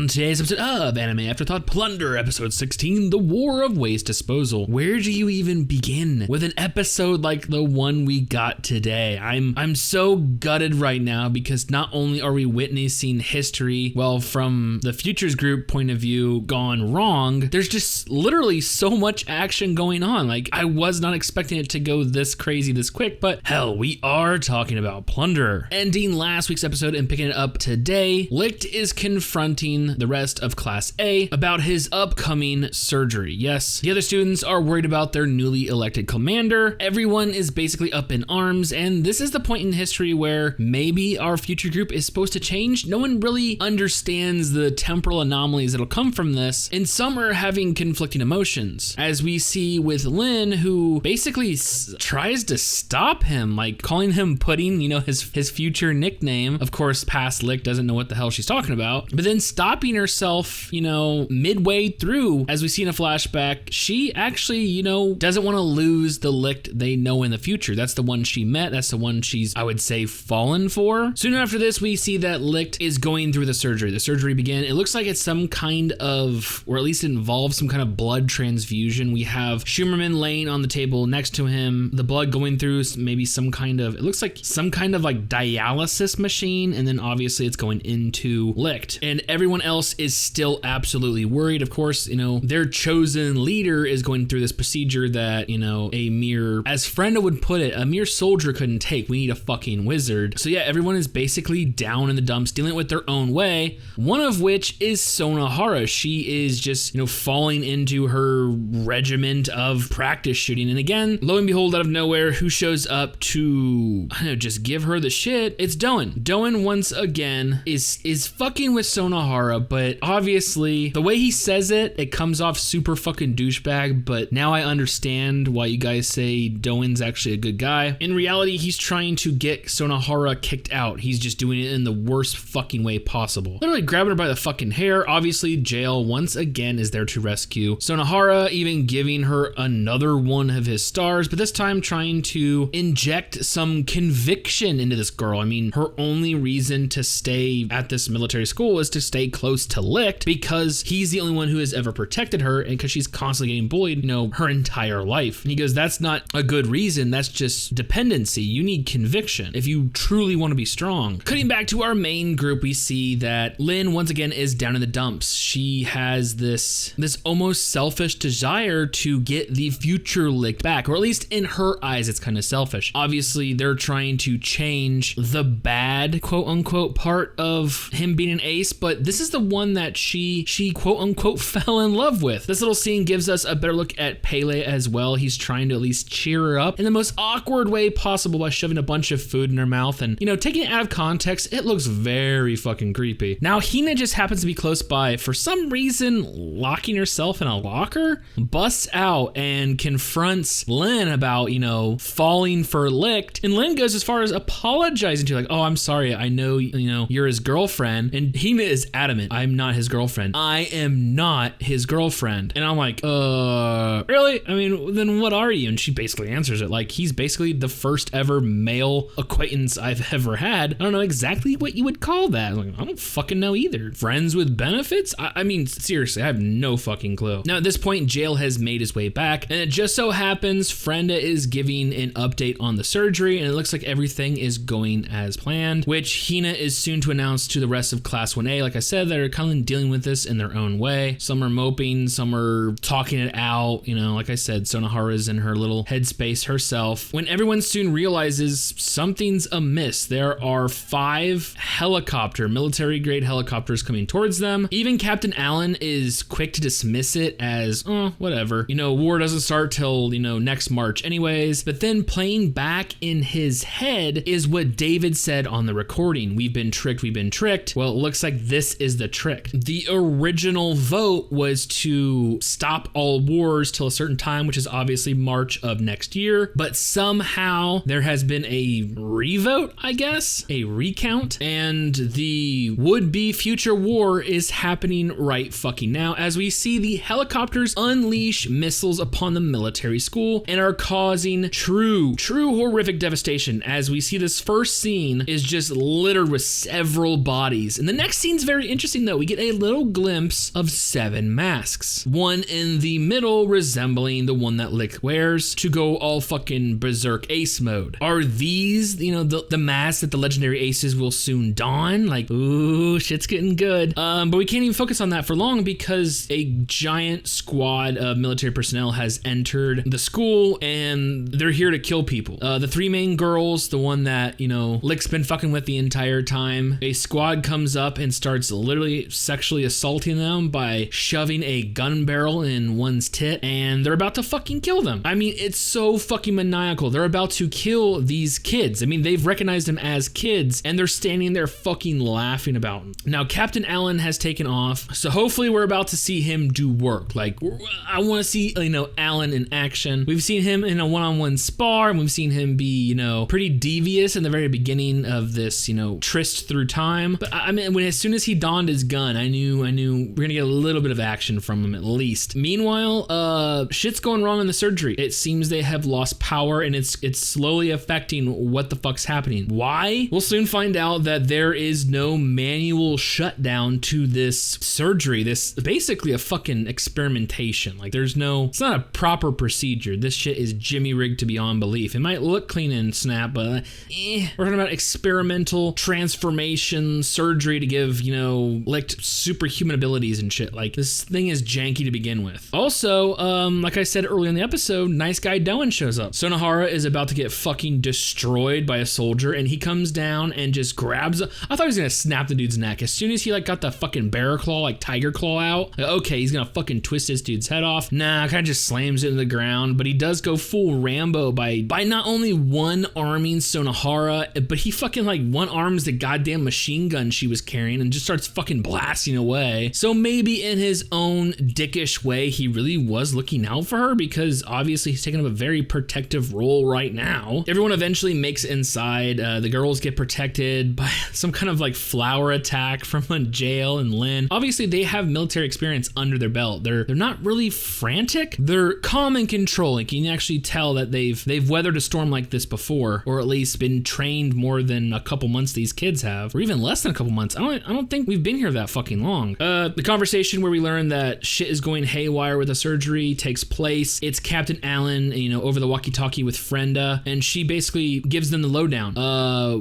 on today's episode of Anime Afterthought Plunderer, episode 16, The War of Waste Disposal. Where do you even begin with an episode like the one we got today? I'm so gutted right now because not only are we witnessing history, well, from the Futures Group point of view, gone wrong, there's just literally so much action going on. Like, I was not expecting it to go this crazy this quick, but hell, we are talking about Plunderer. Ending last week's episode and picking it up today, Licht is confronting the rest of Class A about his upcoming surgery. Yes, the other students are worried about their newly elected commander. Everyone is basically up in arms, and this is the point in history where maybe our future group is supposed to change. No one really understands the temporal anomalies that'll come from this, and some are having conflicting emotions, as we see with Lin, who basically tries to stop him, like calling him Pudding, you know, his future nickname. Of course, past Licht doesn't know what the hell she's talking about, but then stopping herself, you know, midway through, as we see in a flashback. She actually, you know, doesn't want to lose the Licht they know in the future. That's the one she met. That's the one she's, I would say, fallen for. Soon after this, we see that Licht is going through the surgery. The surgery began. It looks like it's some kind of, or at least it involves some kind of blood transfusion. We have Schumerman laying on the table next to him, the blood going through maybe some kind of, it looks like some kind of like dialysis machine, and then obviously it's going into Licht. And everyone else is still absolutely worried. Of course, you know, their chosen leader is going through this procedure that, you know, a mere, as Frenda would put it, a mere soldier couldn't take. We need a fucking wizard. So yeah, everyone is basically down in the dumps, dealing with their own way, one of which is Sonohara. She is just, you know, falling into her regiment of practice shooting. And again, lo and behold, out of nowhere, who shows up to, I don't know, just give her the shit? It's Doen. Doen once again is fucking with Sonohara, but obviously the way he says it comes off super fucking douchebag, but now I understand why you guys say Doen's actually a good guy. In reality, he's trying to get Sonohara kicked out. He's just doing it in the worst fucking way possible. Literally grabbing her by the fucking hair. Obviously, Jail once again is there to rescue Sonohara, even giving her another one of his stars, but this time trying to inject some conviction into this girl. I mean, her only reason to stay at this military school is to stay close to Licht because he's the only one who has ever protected her, and because she's constantly getting bullied, you know, her entire life. And he goes, that's not a good reason. That's just dependency. You need conviction if you truly want to be strong. Cutting back to our main group, we see that Lin once again is down in the dumps. She has this almost selfish desire to get the future Licht back, or at least in her eyes, it's kind of selfish. Obviously, they're trying to change the bad, quote unquote, part of him being an ace, but this is the one that she quote unquote fell in love with. This little scene gives us a better look at Pele as well. He's trying to at least cheer her up in the most awkward way possible by shoving a bunch of food in her mouth, and, you know, taking it out of context, it looks very fucking creepy. Now, Hina just happens to be close by, for some reason locking herself in a locker, busts out and confronts Lin about, you know, falling for Licht, and Lin goes as far as apologizing to her, like, oh, I'm sorry, I know, you know, you're his girlfriend, and Hina is adamant, I'm not his girlfriend. I am not his girlfriend. And I'm like, really? I mean, then what are you? And she basically answers it like, he's basically the first ever male acquaintance I've ever had. I don't know exactly what you would call that. I'm like, I don't fucking know either. Friends with benefits? I mean, seriously, I have no fucking clue. Now, at this point, Jail has made his way back, and it just so happens Frenda is giving an update on the surgery, and it looks like everything is going as planned, which Hina is soon to announce to the rest of Class 1A. Like I said, they're kind of dealing with this in their own way. Some are moping, some are talking it out. You know, like I said, Sonohara's in her little headspace herself. When everyone soon realizes something's amiss, there are 5 military-grade helicopters coming towards them. Even Captain Allen is quick to dismiss it as, oh, whatever. You know, war doesn't start till, you know, next March anyways. But then playing back in his head is what David said on the recording. We've been tricked, we've been tricked. Well, it looks like this is the trick. The original vote was to stop all wars till a certain time, which is obviously March of next year. But somehow there has been a revote, I guess, a recount, and the would-be future war is happening right fucking now, as we see the helicopters unleash missiles upon the military school and are causing true horrific devastation. As we see, this first scene is just littered with several bodies, and the next scene's very interesting interesting though, we get a little glimpse of 7 masks. One in the middle resembling the one that Lick wears to go all fucking berserk ace mode. Are these, the masks that the legendary aces will soon don? Like, ooh, shit's getting good. But we can't even focus on that for long because a giant squad of military personnel has entered the school and they're here to kill people. The 3 main girls, the one that, Lick's been fucking with the entire time, a squad comes up and starts literally sexually assaulting them by shoving a gun barrel in one's tit, and they're about to fucking kill them. I mean, it's so fucking maniacal. They're about to kill these kids. I mean, they've recognized them as kids and they're standing there fucking laughing about them. Now, Captain Allen has taken off, so hopefully we're about to see him do work. Like, I want to see, Allen in action. We've seen him in a one-on-one spar, and we've seen him be, pretty devious in the very beginning of this, tryst through time. But I mean, as soon as he donned his gun, I knew we're gonna get a little bit of action from him at least. Meanwhile, shit's going wrong in the surgery. It seems they have lost power, and it's slowly affecting what the fuck's happening. Why? We'll soon find out that there is no manual shutdown to this surgery. This basically a fucking experimentation. Like, it's not a proper procedure. This shit is jimmy rigged to beyond belief. It might look clean and snap, but we're talking about experimental transformation surgery to give, Licked superhuman abilities and shit. Like, this thing is janky to begin with. Also, like I said earlier in the episode, nice guy Doan shows up. Sonohara is about to get fucking destroyed by a soldier, and he comes down and just grabs. I thought he was gonna snap the dude's neck. As soon as he got the fucking bear claw, like tiger claw out, okay, he's gonna fucking twist this dude's head off. Nah, kind of just slams it in the ground, but he does go full Rambo by not only one-arming Sonohara, but he fucking one-arms the goddamn machine gun she was carrying and just starts fucking blasting away. So maybe in his own dickish way, he really was looking out for her, because obviously he's taking up a very protective role right now. Everyone eventually makes it inside. The girls get protected by some kind of flower attack from a jail in Lynn. Obviously they have military experience under their belt. They're not really frantic. They're calm and controlling. You can actually tell that they've weathered a storm like this before, or at least been trained more than a couple months these kids have, or even less than a couple months. I don't think we've been here that fucking long. The conversation where we learn that shit is going haywire with the surgery takes place. It's Captain Allen, over the walkie-talkie with Frenda, and she basically gives them the lowdown.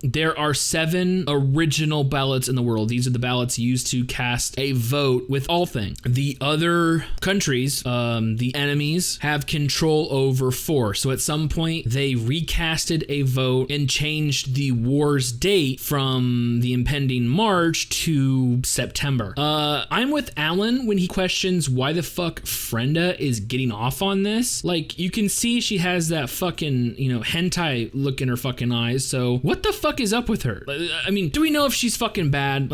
There are 7 original ballots in the world. These are the ballots used to cast a vote with all things. The other countries, the enemies, have control over 4. So at some point, they recasted a vote and changed the war's date from the impending March to September. I'm with Alan when he questions why the fuck Frenda is getting off on this. You can see she has that fucking, hentai look in her fucking eyes. So what the fuck is up with her? I mean, do we know if she's fucking bad?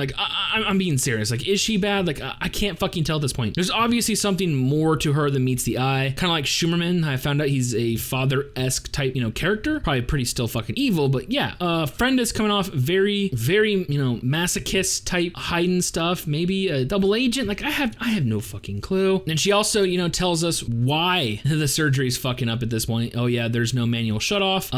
I'm being serious. Is she bad? I can't fucking tell at this point. There's obviously something more to her than meets the eye. Kind of like Schumerman. I found out he's a father-esque type, character. Probably pretty still fucking evil, but yeah. Frenda's coming off very, very, masochist type hiding stuff. Maybe a double agent. I have no fucking clue. And she also, tells us why the surgery's fucking up at this point. Oh yeah, there's no manual shutoff.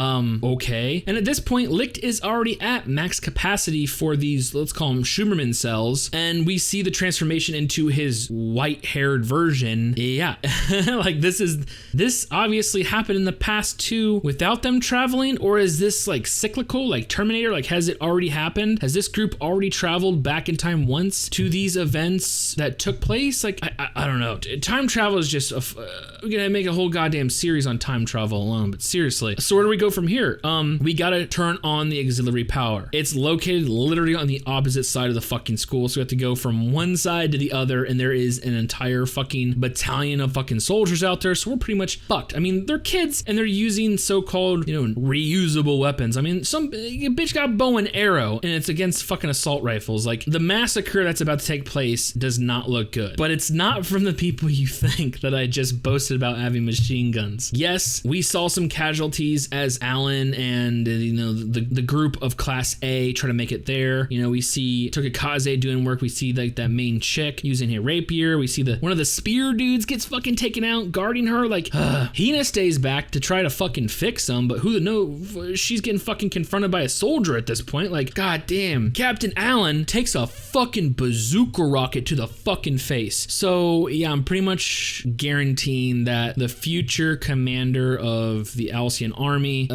Okay. And at this point, Licht is already at max capacity for these, let's call them Schumerman cells. And we see the transformation into his white-haired version. Yeah. This obviously happened in the past too without them traveling, or is this cyclical, like Terminator? Has it already happened? Has this group already traveled back in time once to these events that took place? I don't know. Time travel is just we're gonna make a whole goddamn series on time travel alone, but seriously. So where do we go from here? We gotta turn on the auxiliary power. It's located literally on the opposite side of the fucking school, so we have to go from one side to the other, and there is an entire fucking battalion of fucking soldiers out there, so we're pretty much fucked. I mean, they're kids, and they're using so-called, reusable weapons. I mean, some bitch got bow and arrow, and it's against fucking assault rifles. The massacre that's about to take place does not look good, but it's not from the people you think that I just boasted about having machine guns. Yes, we saw some casualties as Alan and the group of Class A try to make it there. We see Tokikaze doing work. We see that main chick using her rapier. We see one of the spear dudes gets fucking taken out guarding her. Hina stays back to try to fucking fix them, but who knows? She's getting fucking confronted by a soldier at this point. God damn. Captain Allen takes a fucking fucking bazooka rocket to the fucking face. So yeah, I'm pretty much guaranteeing that the future commander of the Alcyon army,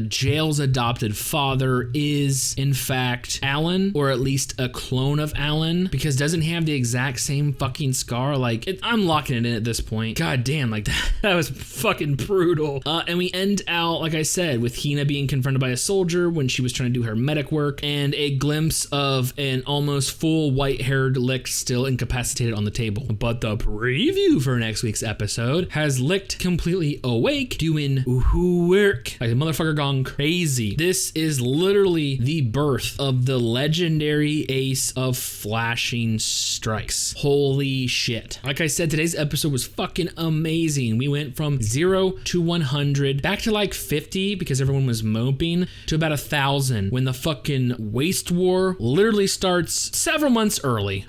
Jail's adopted father, is in fact Alan, or at least a clone of Alan, because doesn't he have the exact same fucking scar? Like, I'm locking it in at this point. God damn, like that was fucking brutal. And we end out, like I said, with Hina being confronted by a soldier when she was trying to do her medic work, and a glimpse of an almost full white-haired Licht still incapacitated on the table. But the preview for next week's episode has Licht completely awake, doing work like a motherfucker gone crazy. This is literally the birth of the legendary ace of flashing strikes. Holy shit. Like I said, today's episode was fucking amazing. We went from 0 to 100, back to like 50 because everyone was moping, to about 1,000 when the fucking waste war literally starts several months early.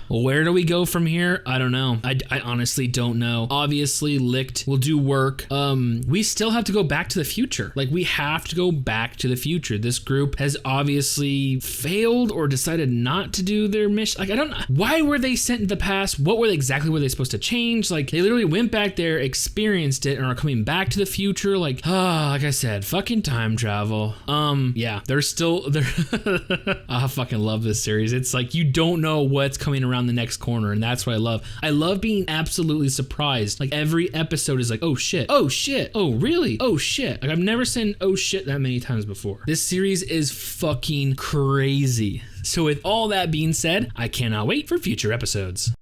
Where do we go from here? I don't know. I honestly don't know. Obviously, Licht will do work. We still have to go back to the future. Like, we have to go back to the future. This group has obviously failed or decided not to do their mission. Like, I don't know. Why were they sent in the past? What were they supposed to change? Like, they literally went back there, experienced it, and are coming back to the future. Like I said, fucking time travel. Yeah, they're still, I fucking love this series. It's like, you don't know what's coming around the next corner, and that's what I love. I love being absolutely surprised. Like, every episode is like, oh shit, oh really, oh shit. Like, I've never seen oh shit that many times before. This series is fucking crazy. So with all that being said, I cannot wait for future episodes.